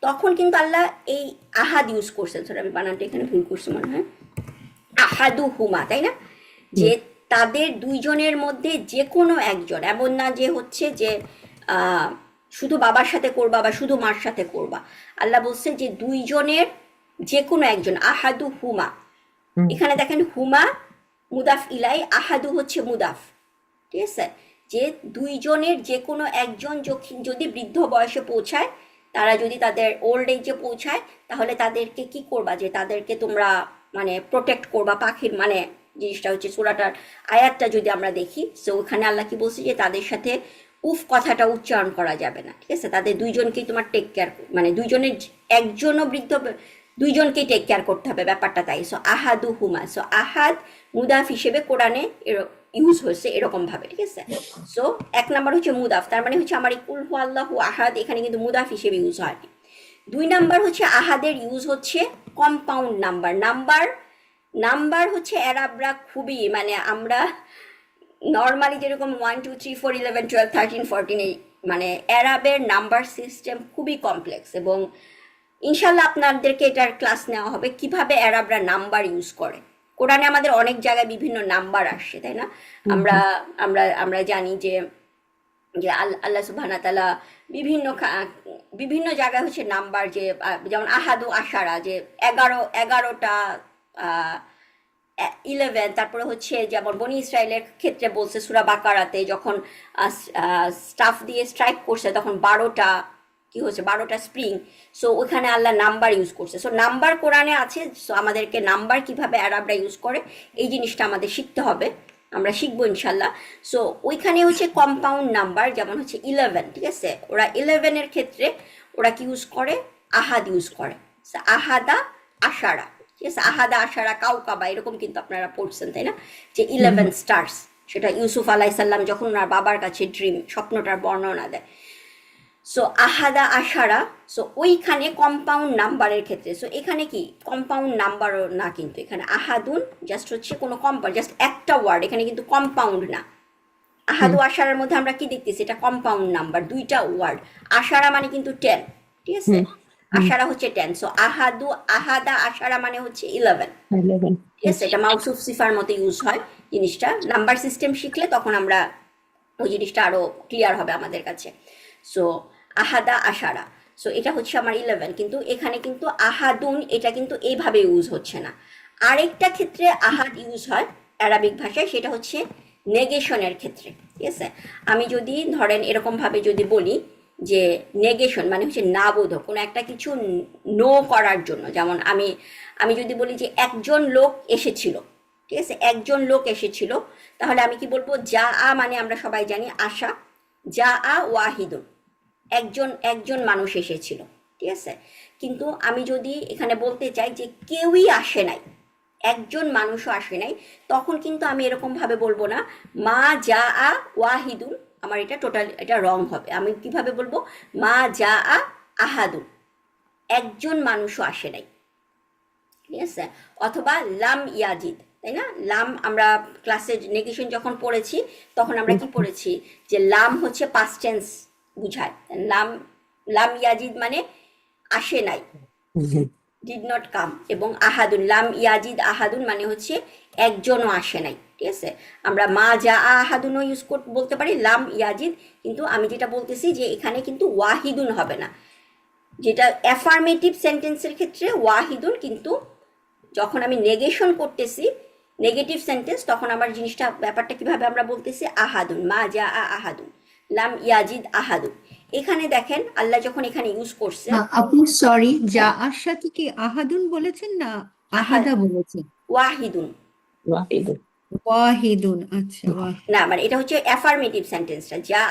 তখন কিন্তু আল্লাহ এই আহাদ ইউজ করছেন। সরি আমি বানানটা এখানে ভুল করছি মনে হয়, আহাদু হুমা, তাই না? যে তাদের দুইজনের মধ্যে যে কোনো একজন, এমন না যে হচ্ছে যে শুধু বাবার সাথে করবা বা শুধু মার সাথে করবা, আল্লাহ বলছে যে দুইজনের যে কোনো একজন, আহাদু হুমা। এখানে দেখেন হুমা মুদাফ ইলাই, আহাদু হচ্ছে মুদাফ, ঠিক আছে। যে দুইজনের যে কোনো একজন যদি বৃদ্ধ বয়সে পৌঁছায়, তারা যদি তাদের ওল্ড এজে পৌঁছায়, তাহলে তাদেরকে কি করবা, যে তাদেরকে তোমরা মানে প্রোটেক্ট করবা, পাখির মানে জিনিসটা হচ্ছে সূরাটার আয়াতটা যদি আমরা দেখি, সো ওখানে আল্লাহ কি বলছে যে তাদের সাথে উফ কথাটা উচ্চারণ করা যাবে না, ঠিক আছে। তাদের দুইজনকেই তোমার টেক কেয়ার, মানে দুইজনের একজনও বৃদ্ধ, দুইজনকেই টেক কেয়ার করতে হবে, ব্যাপারটা তাই। সো আহাদু হুমা, সো আহাদ মুদাফ হিসেবে কোরআনে ইউজ হয়েছে এরকম ভাবে, ঠিক আছে। সো 1 নাম্বার হচ্ছে মুদাফ, তার মানে হচ্ছে আমার এই কুল হু আল্লাহু আহাদ এখানে কিন্তু মুদাফ হিসেবে ইউজ হয়নি। 2 নাম্বার হচ্ছে আহাদের ইউজ হচ্ছে কম্পাউন্ড নাম্বার হচ্ছে অ্যারাবরা খুবই, মানে আমরা নর্মালি যেরকম 1 2 3 4 11 12 13 14, এই মানে অ্যারাবের নাম্বার সিস্টেম খুবই কমপ্লেক্স, এবং ইনশাল্লাহ আপনাদেরকে এটার ক্লাস নেওয়া হবে কিভাবে অ্যারাবরা নাম্বার ইউজ করে। কোরআনে আমাদের অনেক জায়গায় বিভিন্ন নাম্বার আসছে, তাই না? আমরা আমরা আমরা জানি যে যে আল্লাহ সুবহানাহু ওয়া তাআলা বিভিন্ন জায়গায় হচ্ছে নাম্বার, যে যেমন আহাদু আশারা, যে 11টা 11, তারপরে হচ্ছে যেমন বনি ইসরায়েলের ক্ষেত্রে বলছে সূরা বাকারাতে, যখন স্টাফ দিয়ে স্ট্রাইক করছে তখন 12টা কি হচ্ছে, 12টা স্প্রিং। সো ওইখানে আল্লাহ নাম্বার ইউজ করছে। সো নাম্বার কোরআনে আছে, সো আমাদেরকে নাম্বার কিভাবে আরবরা ইউজ করে এই জিনিসটা আমাদের শিখতে হবে, আমরা শিখবো ইনশাল্লাহ। সো ওইখানে হচ্ছে কম্পাউন্ড নাম্বার, যেমন হচ্ছে 11, ঠিক আছে। ওরা 11-এর ক্ষেত্রে ওরা কি ইউজ করে, আহাদ ইউজ করে, আহাদা আশারা, ঠিক আছে। আহাদা আশারা কাউকাবা এরকম কিন্তু আপনারা পড়ছেন, তাই না, যে 11 স্টার্স, সেটা ইউসুফ আলাইসাল্লাম যখন ওনার বাবার কাছে স্বপ্নটার বর্ণনা দেয়। সো আহাদা আশারা, সো ওইখানে কম্পাউন্ড নাম্বারের ক্ষেত্রে, সো এখানে কি কম্পাউন্ড নাম্বারও না, কিন্তু এখানে আহাদুন জাস্ট হচ্ছে কোনো কম্পাউন্ড, জাস্ট একটা ওয়ার্ড, এখানে কিন্তু কম্পাউন্ড না। আহাদু আশারার মধ্যে আমরা কি দেখতেছি, এটা কম্পাউন্ড নাম্বার, 2টা ওয়ার্ড। আশারা মানে কিন্তু 10, ঠিক আছে, আশারা হচ্ছে 10। সো আহাদা আশারা মানে হচ্ছে 11, ঠিক আছে। এটা মাউসুফ সিফার মতো ইউজ হয় জিনিসটা। নাম্বার সিস্টেম শিখলে তখন আমরা ওই জিনিসটা আরো ক্লিয়ার হবে আমাদের কাছে। সো আহাদা আশারা, সো এটা হচ্ছে আমার 11, কিন্তু এখানে কিন্তু আহাদুন এটা কিন্তু এইভাবে ইউজ হচ্ছে না। আরেকটা ক্ষেত্রে আহাদ ইউজ হয় অ্যারাবিক ভাষায়, সেটা হচ্ছে নেগেশনের ক্ষেত্রে, ঠিক আছে। আমি যদি ধরেন এরকমভাবে যদি বলি যে নেগেশন মানে হচ্ছে না বোধক, কোনো একটা কিছু নো করার জন্য, যেমন আমি যদি বলি যে একজন লোক এসেছিল, ঠিক আছে, একজন লোক এসেছিল, তাহলে আমি কি বলবো, যা আ মানে আমরা সবাই জানি আশা, যা আ ওয়াহিদুন, একজন একজন মানুষ এসেছিল, ঠিক আছে। কিন্তু আমি যদি এখানে বলতে চাই যে কেউই আসে নাই, একজন মানুষও আসে নাই, তখন কিন্তু আমি এরকম ভাবে বলবো না মা যা আ ওয়াহিদুন, আমার এটা টোটাল এটা রং হবে। আমি কিভাবে বলবো মা যা আ আহাদুন, একজন মানুষও আসে নাই, ঠিক আছে। অথবা লাম ইয়াজিদ, তাই না? লাম আমরা ক্লাসে নেগেশন যখন পড়েছি তখন আমরা কি পড়েছি যে লাম হচ্ছে পাস্ট টেন্স বুঝায়। লাম লাম ইয়াজিদ মানে আসে নাই, ডিড নট কাম। এবং আহাদুন, লাম ইয়াজিদ আহাদুন মানে হচ্ছে একজনও আসে নাই, ঠিক আছে। আমরা মা যা আহাদুনও ইউজ বলতে পারি, লাম ইয়াজিদ। কিন্তু আমি যেটা বলতেছি যে এখানে কিন্তু ওয়াহিদুন হবে না, যেটা অ্যাফার্মেটিভ সেন্টেন্সের ক্ষেত্রে ওয়াহিদুন, কিন্তু যখন আমি নেগেশন করতেছি নেগেটিভ সেন্টেন্স তখন আমার জিনিসটা ব্যাপারটা কিভাবে আমরা বলতেছি আহাদুন, মা যা আহাদুন, লাম ইয়াজিদ আহাদুন। এখানে দেখেন আল্লাহ যখন এখানে ইউজ করছে আপু সরি, যার সাথে কি আহাদুন বলেছেন না আহাদা বলেছেন? ওয়াহিদুন, ওয়াহিদ। ওয়াহিদুন, আচ্ছা ওয়াহিদ। না মানে এটা হচ্ছে অ্যাফার্মেটিভ সেন্টেন্সটা যা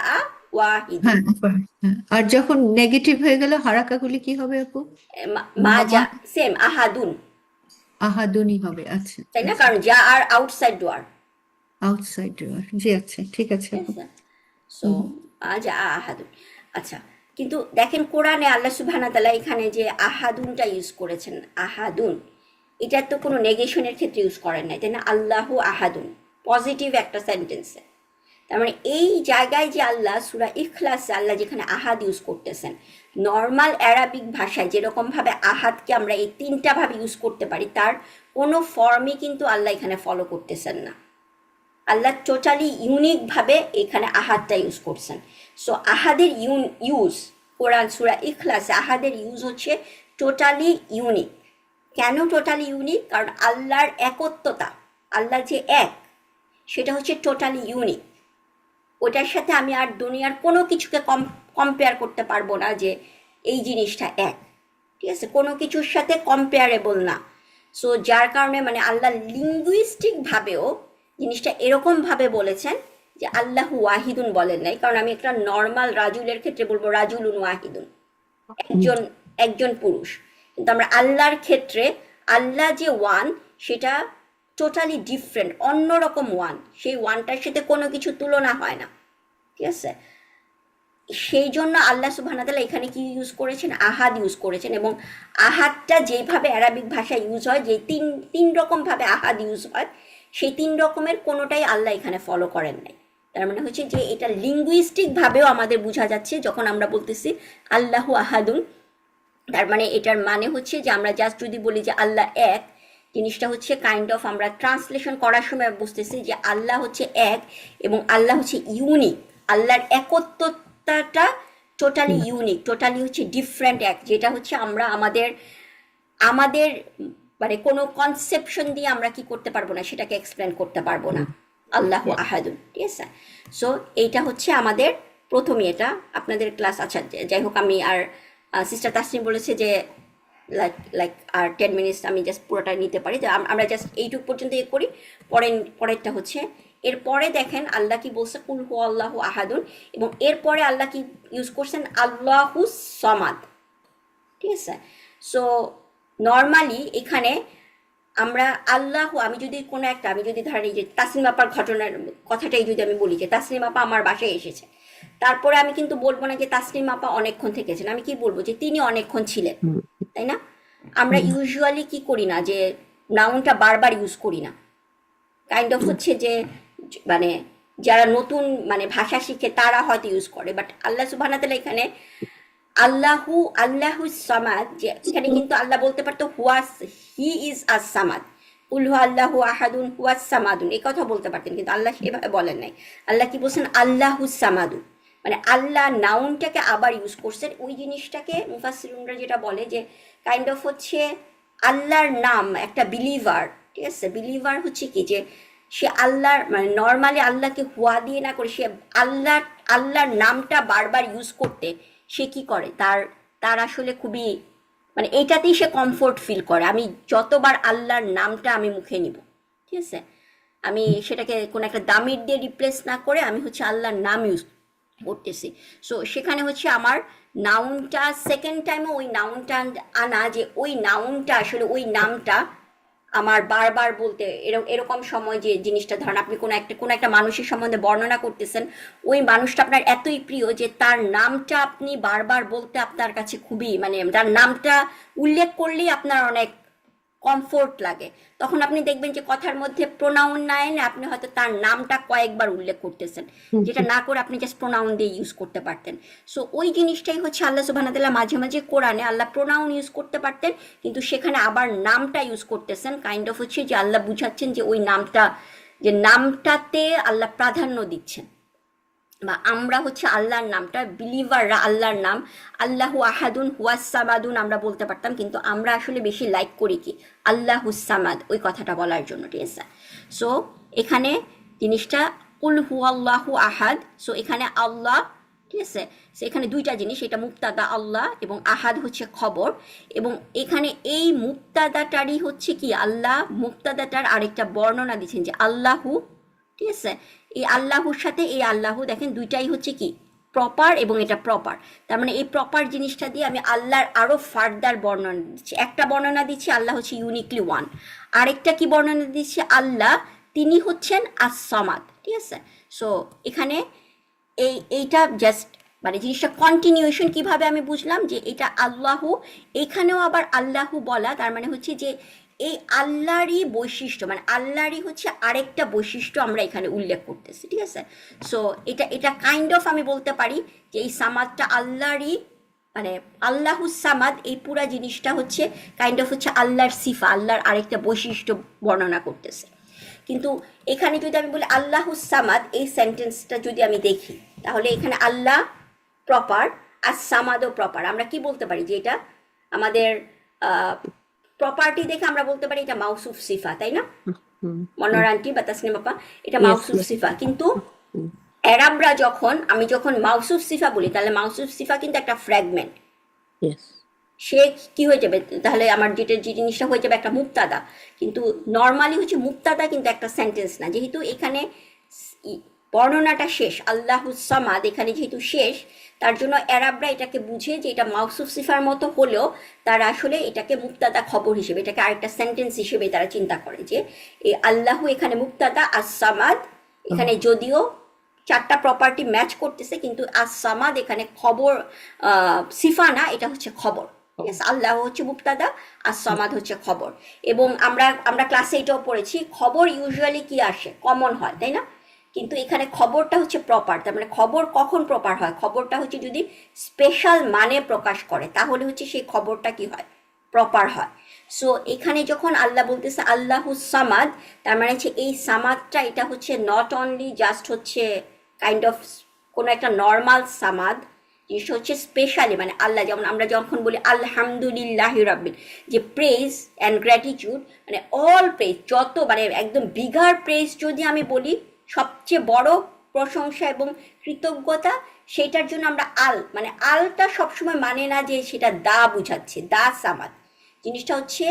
ওয়াহিদুন। হ্যাঁ হ্যাঁ। আর যখন নেগেটিভ হয়ে গেল হারাকাগুলি কি হবে আপু? মা যা মা সেম আহাদুন, আহাদুনই হবে, আচ্ছা তাই না? কারণ যা আর আউটসাইড ডোয়ার, আউটসাইড ডোর, জি আচ্ছা ঠিক আছে ঠিক আপু। আছে। সো যা আহাদুন। আচ্ছা, কিন্তু দেখেন কোরআনে আল্লাহ সুবহানাহু ওয়া তাআলা এখানে যে আহাদুনটা ইউজ করেছেন, আহাদুন, এটা তো কোনো নেগেশনের ক্ষেত্রে ইউজ করেন নাই, তাই না? আল্লাহু আহাদুন পজিটিভ একটা সেন্টেন্সে। তার মানে এই জায়গায় যে আল্লাহ সূরা ইখলাসে আল্লাহ যেখানে আহাদ ইউজ করতেছেন, নর্মাল অ্যারাবিক ভাষায় যেরকমভাবে আহাদকে আমরা এই তিনটা ভাবে ইউজ করতে পারি তার কোনো ফর্মই কিন্তু আল্লাহ এখানে ফলো করতেছেন না। আল্লাহ টোটালি ইউনিকভাবে এখানে আহাদটা ইউজ করছেন। সো আহাদের ইউজ কোরআন সূরা ইখলাসে আহাদের ইউজ হচ্ছে টোটালি ইউনিক। কেন টোটালি ইউনিক? কারণ আল্লাহর একত্বতা, আল্লাহ যে এক, সেটা হচ্ছে টোটালি ইউনিক। ওটার সাথে আমি আর দুনিয়ার কোনো কিছুকে কম্পেয়ার করতে পারবো না যে এই জিনিসটা এক, ঠিক আছে, কোনো কিছুর সাথে কম্পেয়ারেবল না। সো যার কারণে মানে আল্লাহ লিঙ্গুইস্টিকভাবেও জিনিসটা এরকমভাবে বলেছেন যে আল্লাহু ওয়াহিদুন বলেন নাই। কারণ আমি একটা নর্মাল রাজুলের ক্ষেত্রে বলবো রাজুলুন ওয়াহিদুন, একজন একজন পুরুষ। কিন্তু আমরা আল্লাহর ক্ষেত্রে আল্লাহ যে ওয়ান সেটা টোটালি ডিফারেন্ট, অন্যরকম ওয়ান, সেই ওয়ানটার সাথে কোনো কিছু তুলনা হয় না, ঠিক আছে। সেই জন্য আল্লাহ সুবহানাহু ওয়া তাআলা এখানে কি ইউজ করেছেন? আহাদ ইউজ করেছেন। এবং আহাদটা যেভাবে অ্যারাবিক ভাষায় ইউজ হয়, যে তিন রকমভাবে আহাদ ইউজ হয়, সেই তিন রকমের কোনোটাই আল্লাহ এখানে ফলো করেন নাই। তার মানে হচ্ছে যে এটা লিঙ্গুইস্টিকভাবেও আমাদের বোঝা যাচ্ছে যখন আমরা বলতেছি আল্লাহু আহাদুন, তার মানে এটার মানে হচ্ছে যে আমরা জাস্ট যদি বলি যে আল্লাহ এক, জিনিসটা হচ্ছে কাইন্ড অফ আমরা ট্রান্সলেশন করার সময় বুঝতেছি যে আল্লাহ হচ্ছে এক এবং আল্লাহ হচ্ছে ইউনিক। আল্লাহর একত্বতাটা টোটালি ইউনিক, টোটালি হচ্ছে ডিফারেন্ট এক, যেটা হচ্ছে আমরা আমাদের আমাদের মানে কোনো কনসেপশন দিয়ে আমরা কি করতে পারবো না, সেটাকে এক্সপ্লেন করতে পারবো না। আল্লাহু আহাদুন, ঠিক আছে। সো এইটা হচ্ছে আমাদের প্রথমে এটা আপনাদের ক্লাস। আচ্ছা যাই হোক, আমি আর সিস্টার তাসনিম বলেছে যে লাইক আর 10 মিনিটস আমি জাস্ট পুরোটা নিতে পারি, যে আমরা জাস্ট এইটুকু পর্যন্ত এ করি। পরেরটা হচ্ছে এরপরে দেখেন আল্লাহ কি বলছে কুল হু আল্লাহু আহাদুন, এবং এরপরে আল্লাহ কি ইউজ করছেন আল্লাহু সামাদ, ঠিক আছে। সো নর্মালি এখানে আমরা আল্লাহ, আমি যদি কোনো একটা, আমি যদি ধরেন এই যে তাসনিম আপার ঘটনার কথাটাই যদি আমি বলি যে তাসনিম আপা আমার বাসায় এসেছে, তারপরে আমি কিন্তু বলবো না যে তাসনিম আপা অনেকক্ষণ থেকেছেন, আমি কি বলবো যে তিনি অনেকক্ষণ ছিলেন, তাই না? আমরা ইউজুয়ালি কি করি না যে নাউনটা বারবার ইউজ করি না, কাইন্ড অফ হচ্ছে যে মানে যারা নতুন মানে ভাষা শিখে তারা হয়তো ইউজ করে। বাট আল্লাহ সুবহানাহু ওয়া তাআলা এখানে আল্লাহু সামাদ, যে এখানে কিন্তু আল্লাহ বলতে পারতো হি ইজ আস সামাদ, কুল হু আল্লাহু আহাদুন হুয়াস সামাদুন, এই কথা বলতে পারতেন, কিন্তু আল্লাহ সেভাবে বলেন নাই। আল্লাহ কি বলছেন? আল্লাহু সামাদুন, মানে আল্লাহ নাউনটাকে আবার ইউজ করছেন। ওই জিনিসটাকে মুফাসসিরুনরা যেটা বলে যে কাইন্ড অফ হচ্ছে আল্লাহর নাম একটা বিলিভার, ঠিক আছে। বিলিভার হচ্ছে কি যে সে আল্লাহর মানে নর্মালি আল্লাহকে হুয়া দিয়ে না করে সে আল্লাহর নামটা বারবার ইউজ করতে সে কি করে, তার আসলে খুবই মানে এইটাতেই সে কমফোর্ট ফিল করে। আমি যতবার আল্লাহর নামটা আমি মুখে নিব, ঠিক আছে, আমি সেটাকে কোনো একটা দামির দিয়ে রিপ্লেস না করে আমি হচ্ছে আল্লাহর নাম করতেছি। সো সেখানে হচ্ছে আমার নাউনটা সেকেন্ড টাইমে ওই নাউনটা আনা, যে ওই নাউনটা আসলে ওই নামটা আমার বারবার বলতে এরকম সময় যে জিনিসটা ধরেন আপনি কোনো একটা মানুষের সম্বন্ধে বর্ণনা করতেছেন, ওই মানুষটা আপনার এতই প্রিয় যে তার নামটা আপনি বারবার বলতে আপনার কাছে খুবই মানে তার নামটা উল্লেখ করলেই আপনার অনেক কমফোর্ট লাগে। তখন আপনি দেখবেন যে কথার মধ্যে প্রোনাউন না এনে আপনি হয়তো তার নামটা কয়েকবার উল্লেখ করতেছেন, যেটা না করে আপনি জাস্ট প্রোনাউন দিয়ে ইউজ করতে পারতেন। সো ওই জিনিসটাই হচ্ছে আল্লাহ সুবহানাহু ওয়া তাআলা মাঝে মাঝে কোরআনে আল্লাহ প্রোনাউন ইউজ করতে পারতেন, কিন্তু সেখানে আবার নামটা ইউজ করতেছেন, কাইন্ড অফ হচ্ছে যে আল্লাহ বুঝাচ্ছেন যে ওই নামটা, যে নামটাতে আল্লাহ প্রাধান্য দিচ্ছেন। বা আমরা হচ্ছে আল্লাহর নামটা, বিলিভাররা আল্লাহর নাম আল্লাহু আহাদুন হুয়াস সামাদুন আমরা বলতে পারতাম, কিন্তু আমরা আসলে বেশি লাইক করি কি আল্লাহুস সামাদ ওই কথাটা বলার জন্য, ঠিক আছে? সো এখানে জিনিসটা কুল হুয়াল্লাহু আহাদ, সো এখানে আল্লাহ, ঠিক আছে? সো এখানে দুইটা জিনিস, এটা মুক্তাদা আল্লাহ এবং আহাদ হচ্ছে খবর, এবং এখানে এই মুক্তাদাটারই হচ্ছে কি আল্লাহ মুক্তাদাটার আরেকটা বর্ণনা দিচ্ছেন যে আল্লাহু, ঠিক আছে? এই আল্লাহুর সাথে এই আল্লাহু দেখেন দুইটাই হচ্ছে কি প্রপার, এবং এটা প্রপার, তার মানে এই প্রপার জিনিসটা দিয়ে আমি আল্লাহর আরো ফার্দার বর্ণনা দিচ্ছি। একটা বর্ণনা দিচ্ছি আল্লাহ হচ্ছে ইউনিকলি ওয়ান, আরেকটা কি বর্ণনা দিচ্ছি আল্লাহ তিনি হচ্ছেন আস-সামাদ, ঠিক আছে? সো এখানে এইটা জাস্ট মানে জিনিসটা কন্টিনিউয়েশন কিভাবে আমি বুঝলাম যে এটা আল্লাহু, এখানেও আবার আল্লাহু বলা, তার মানে হচ্ছে যে এই আল্লাহরই বৈশিষ্ট্য, মানে আল্লাহরই হচ্ছে আরেকটা বৈশিষ্ট্য আমরা এখানে উল্লেখ করতেছি, ঠিক আছে? সো এটা কাইন্ড অফ আমি বলতে পারি যে এই সামাদটা আল্লাহরই, মানে আল্লাহু সামাদ এই পুরা জিনিসটা হচ্ছে কাইন্ড অফ হচ্ছে আল্লাহর সিফা, আল্লাহর আরেকটা বৈশিষ্ট্য বর্ণনা করতেছে। কিন্তু এখানে যদি আমি বলি আল্লাহু সামাদ, এই সেন্টেন্সটা যদি আমি দেখি তাহলে এখানে আল্লাহ প্রপার আর সামাদও প্রপার। আমরা কি বলতে পারি যে এটা আমাদের প্রপার্টি দেখে আমরা বলতে পারি এটা মাউসুফ সিফা, তাই না মনোয়ার আন্টি বা তাসনিম আপা? এটা মাউসুফ সিফা। কিন্তু আরবরা আমি যখন মাউসুফ সিফা বলি তাহলে মাউসুফ সিফা কিন্তু একটা ফ্র্যাগমেন্ট, সে কি হয়ে যাবে তাহলে আমার যে জিনিসটা হয়ে যাবে একটা মুক্তাদা, কিন্তু নর্মালি হচ্ছে মুক্তাদা কিন্তু একটা সেন্টেন্স না, যেহেতু এখানে বর্ণনাটা শেষ আল্লাহুস সামাদ এখানে যেহেতু শেষ, তার জন্য আরবরা এটাকে বুঝে যে এটা মাউসুফ সিফার মতো হলেও তারা আসলে এটাকে মুক্তাদা খবর হিসেবে, এটাকে আরেকটা সেন্টেন্স হিসেবে তারা চিন্তা করে যে এই আল্লাহু এখানে মুক্তাদা, আস-সামাদ এখানে যদিও চারটা প্রপার্টি ম্যাচ করতেছে কিন্তু আস-সামাদ এখানে খবর সিফা না, এটা হচ্ছে খবর। আল্লাহ হচ্ছে মুক্তাদা, আস-সামাদ হচ্ছে খবর। এবং আমরা ক্লাসে এটাও পড়েছি খবর ইউজুয়ালি কি আসে কমন হয়, তাই না? কিন্তু এখানে খবরটা হচ্ছে প্রপার, তার মানে খবর কখন প্রপার হয়, খবরটা হচ্ছে যদি স্পেশাল মানে প্রকাশ করে তাহলে হচ্ছে সেই খবরটা কি হয় প্রপার হয়। সো এখানে যখন আল্লাহ বলতেছে আল্লাহুস সামাদ, তার মানে হচ্ছে এই সামাদটা এটা হচ্ছে নট অনলি জাস্ট হচ্ছে কাইন্ড অফ কোনো একটা নর্মাল সামাদ, জিনিসটা হচ্ছে স্পেশালি মানে আল্লাহ, যেমন আমরা যখন বলি আলহামদুলিল্লাহি রাব্বিল, যে প্রেজ অ্যান্ড গ্র্যাটিটিউড মানে অল প্রেজ, যত মানে একদম বিগার প্রেজ যদি আমি বলি সবচেয়ে বড় প্রশংসা এবং কৃতজ্ঞতা, সেটার জন্য আমরা মানে আলটা সবসময় মানে না যে সেটা দা বুঝাচ্ছে, দা সামাদ জিনিসটা হচ্ছে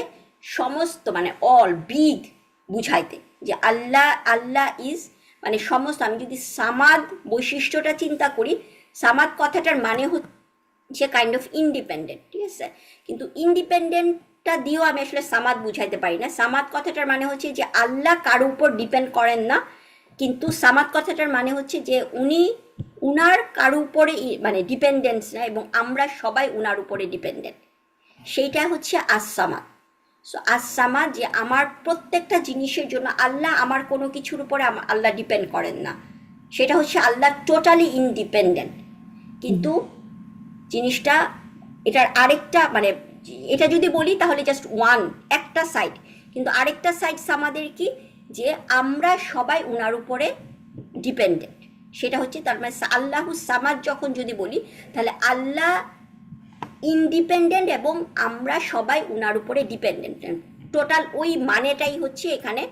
সমস্ত মানে অল বিগ বুঝাইতে, যে আল্লাহ ইজ মানে সমস্ত। আমি যদি সামাদ বৈশিষ্ট্যটা চিন্তা করি, সামাদ কথাটার মানে হচ্ছে কাইন্ড অফ ইন্ডিপেন্ডেন্ট, ঠিক আছে? কিন্তু ইন্ডিপেন্ডেন্টটা দিয়েও আমি আসলে সামাদ বুঝাইতে পারি না। সামাদ কথাটার মানে হচ্ছে যে আল্লাহ কারোর উপর ডিপেন্ড করেন না, কিন্তু সামাদ কথাটার মানে হচ্ছে যে উনার কারো উপরে মানে ডিপেন্ডেন্স না, এবং আমরা সবাই উনার উপরে ডিপেন্ডেন্ট, সেইটা হচ্ছে আস-সামাদ। সো আস-সামাদ যে আমার প্রত্যেকটা জিনিসের জন্য আল্লাহ আমার কোনো কিছুর উপরে আল্লাহ ডিপেন্ড করেন না, সেটা হচ্ছে আল্লাহ টোটালি ইন্ডিপেন্ডেন্ট। কিন্তু জিনিসটা এটার আরেকটা মানে এটা যদি বলি তাহলে জাস্ট একটা সাইড, কিন্তু আরেকটা সাইড আমাদের কি যে আমরা সবাই উনার উপরে ডিপেন্ডেন্ট, সেটা হচ্ছে তার মানে আল্লাহুস সামাদ যখন যদি বলি তাহলে আল্লাহ ইন্ডিপেন্ডেন্ট এবং আমরা সবাই উনার উপরে ডিপেন্ডেন্ট, টোটাল ওই মানেটাই হচ্ছে এখানে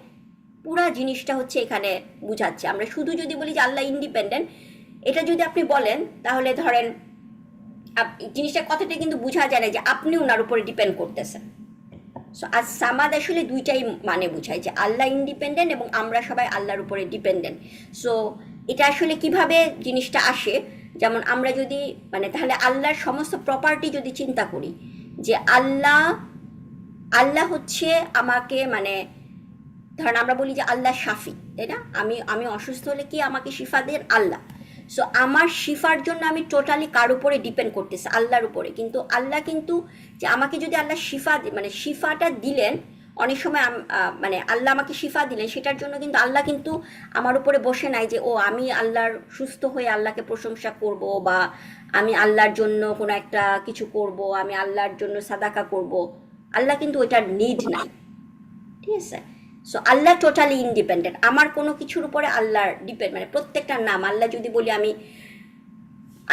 পুরা জিনিসটা হচ্ছে এখানে বুঝাচ্ছে। আমরা শুধু যদি বলি যে আল্লাহ ইন্ডিপেন্ডেন্ট, এটা যদি আপনি বলেন তাহলে ধরেন জিনিসটার কথাটা কিন্তু বোঝা যায় না যে আপনি উনার উপরে ডিপেন্ড করতেছেন। সো আজ সামাদ আসলে দুইটাই মানে বোঝায় যে আল্লাহ ইন্ডিপেন্ডেন্ট এবং আমরা সবাই আল্লাহর উপরে ডিপেন্ডেন্ট। সো এটা আসলে কিভাবে জিনিসটা আসে, যেমন আমরা যদি মানে তাহলে আল্লাহর সমস্ত প্রপার্টি যদি চিন্তা করি যে আল্লাহ হচ্ছে আমাকে মানে ধরেন আমরা বলি যে আল্লাহ শাফি, তাই না? আমি অসুস্থ হলে কি আমাকে শিফা দেন? আল্লাহ। সো আমার শিফার জন্য আমি টোটালি কার উপরে ডিপেন্ড করতেছি? আল্লাহর উপরে। কিন্তু আল্লাহ কিন্তু যে আমাকে যদি আল্লাহ শিফা মানে শিফাটা দিলেন, অনেক সময় মানে আল্লাহ আমাকে শিফা দিলেন, সেটার জন্য কিন্তু আল্লাহ কিন্তু আমার উপরে বসে নাই যে ও আমি আল্লাহর সুস্থ হয়ে আল্লাহকে প্রশংসা করব, বা আমি আল্লাহর জন্য কোনো একটা কিছু করব, আমি আল্লাহর জন্য সাদাকা করব। আল্লাহ কিন্তু ওইটার নিড নাই, ঠিক আছে? সো আল্লাহ টোটালি ইন্ডিপেন্ডেন্ট, আমার কোনো কিছুর উপরে আল্লাহর ডিপেন্ড মানে প্রত্যেকটা নাম আল্লাহ যদি বলি আমি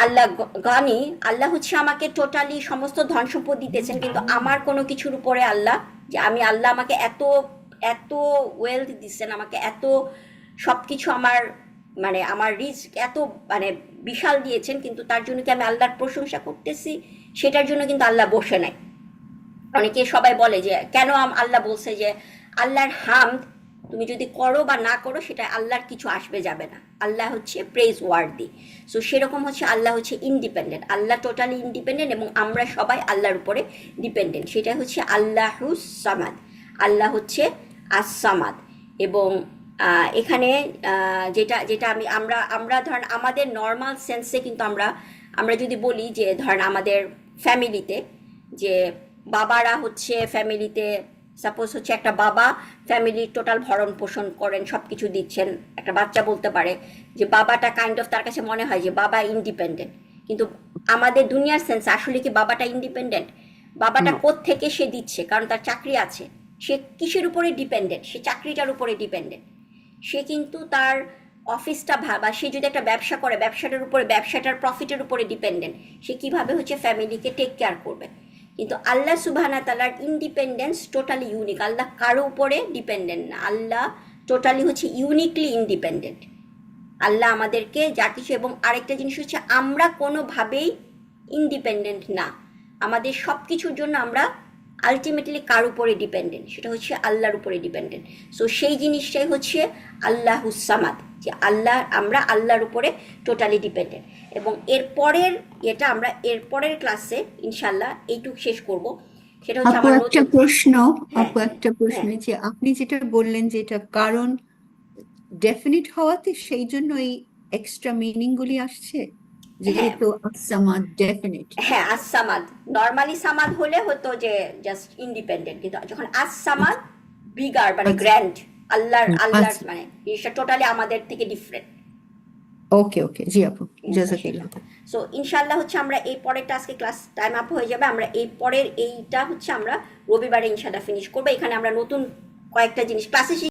আল্লাহ গানি, আল্লাহ হচ্ছে আমাকে টোটালি সমস্ত ধন সম্পদ দিতেছেন, কিন্তু আমার কোনো কিছুর উপরে আল্লাহ যে আমি আল্লাহ আমাকে এত এত ওয়েলথ দিচ্ছেন, আমাকে এত সব কিছু আমার মানে আমার রিস্ক এত মানে বিশাল দিয়েছেন, কিন্তু তার জন্য কি আমি আল্লাহর প্রশংসা করতেছি? সেটার জন্য কিন্তু আল্লাহ বসে নাই। অনেকে সবাই বলে যে কেন আল্লাহ বলছে যে আল্লাহর হামদ তুমি যদি করো বা না করো সেটা আল্লাহর কিছু আসবে যাবে না, আল্লাহ হচ্ছে প্রেজ ওয়ার্দি। সো সেরকম হচ্ছে আল্লাহ হচ্ছে ইন্ডিপেন্ডেন্ট, আল্লাহ টোটালি ইন্ডিপেন্ডেন্ট এবং আমরা সবাই আল্লাহর উপরে ডিপেন্ডেন্ট। সেটা হচ্ছে আল্লাহুস সামাদ, আল্লাহ হচ্ছে আস-সামাদ। এবং এখানে যেটা যেটা আমরা ধরেন আমাদের নর্মাল সেন্সে কিন্তু আমরা যদি বলি যে ধরেন আমাদের ফ্যামিলিতে যে বাবারা হচ্ছে ফ্যামিলিতে সাপোজ হচ্ছে একটা বাবা ফ্যামিলির টোটাল ভরণ পোষণ করেন, সব কিছু দিচ্ছেন, একটা বাচ্চা বলতে পারে যে বাবাটা কাইন্ড অফ তার কাছে মনে হয় যে বাবা ইন্ডিপেন্ডেন্ট, কিন্তু আমাদের দুনিয়ার সেন্স আসলে কি বাবাটা ইন্ডিপেন্ডেন্ট? বাবাটা কোত্থেকে সে দিচ্ছে? কারণ তার চাকরি আছে, সে কিসের উপরে ডিপেন্ডেন্ট? সে চাকরিটার উপরে ডিপেন্ডেন্ট। সে কিন্তু তার অফিসটা বা সে যদি একটা ব্যবসা করে ব্যবসাটার উপরে, ব্যবসাটার প্রফিটের উপরে ডিপেন্ডেন্ট। সে কিভাবে হচ্ছে ফ্যামিলিকে টেক কেয়ার করবে। কিন্তু আল্লাহ সুবহানাহু ওয়া তাআলার ইন্ডিপেন্ডেন্স টোটালি ইউনিক, আল্লাহ কারো উপরে ডিপেন্ডেন্ট না, আল্লাহ টোটালি হচ্ছে ইউনিকলি ইন্ডিপেন্ডেন্ট। আল্লাহ আমাদেরকে যা কিছু, এবং আরেকটা জিনিস হচ্ছে আমরা কোনোভাবেই ইন্ডিপেন্ডেন্ট না, আমাদের সব কিছুর জন্য আমরা আলটিমেটলি কার উপরে ডিপেন্ডেন্ট? সেটা হচ্ছে আল্লাহর উপরে ডিপেন্ডেন্ট। সো সেই জিনিসটাই হচ্ছে আল্লাহুস সামাদ, যে আমরা আল্লাহর উপরে টোটালি ডিপেন্ডেন্ট। এবং আমরা এরপরের ক্লাসে ইনশাল্লাহ এইটুকু শেষ করব। সেটা হচ্ছে আপু আমার একটা নতুন প্রশ্ন হ্যাঁ আপু একটা প্রশ্ন হ্যাঁ যে আপনি যেটা বললেন যে এটা কারণ ডেফিনিট হওয়াতে সেই জন্য এই এক্সট্রা মিনিং গুলি আসছে, হ্যাঁ যেহেতু আসামাদ ডেফিনিট। হ্যাঁ আস-সামাদ নর্মালি সামাদ হলে হতো যে জাস্ট ইন্ডিপেন্ডেন্ট, কিন্তু যখন আস-সামাদ বিগার মানে আচ্ছা গ্র্যান্ড, আল্লাহর আচ্ছা, মানে জিনিসটা টোটালি আমাদের থেকে ডিফারেন্ট। ওকে ওকে, জি আপু, জাজাকাল্লাহ। সো ইনশাল্লাহ হচ্ছে আমরা এই পরেরটা আজকে ক্লাস টাইম আপ হয়ে যাবে, আমরা এই পরের এইটা হচ্ছে আমরা রবিবারে ইনশাল্লাহ ফিনিশ করবো। এখানে আমরা নতুন কয়েকটা জিনিস ক্লাসে